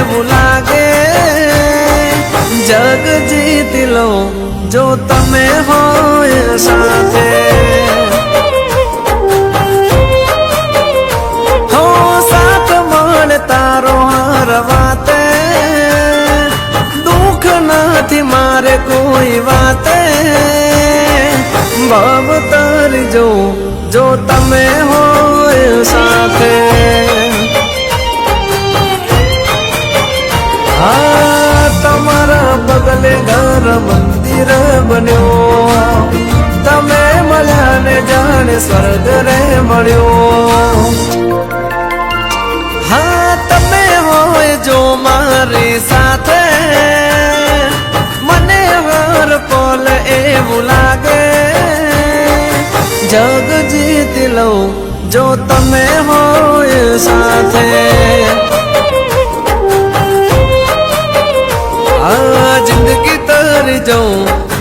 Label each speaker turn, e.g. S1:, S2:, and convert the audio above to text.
S1: એવું લાગે જગ જીતી લો જો તમે હોય સાથે હો સાથ મળે તારો હર વાતે દુઃખ નથી મારે કોઈ વાતે ભવ તરી જો તમે હોય સાથે તમારા બગલે ઘર મંદિર બન્યો તમે મળ્યા ને જાણે સ્વર્ગ રે મળ્યો હા તમે હોય જો મારી સાથે મને હર પલ એવું લાગે જગ જીતી લઉં જો તમે હોય સાથે જિંદગી તરી જાઉં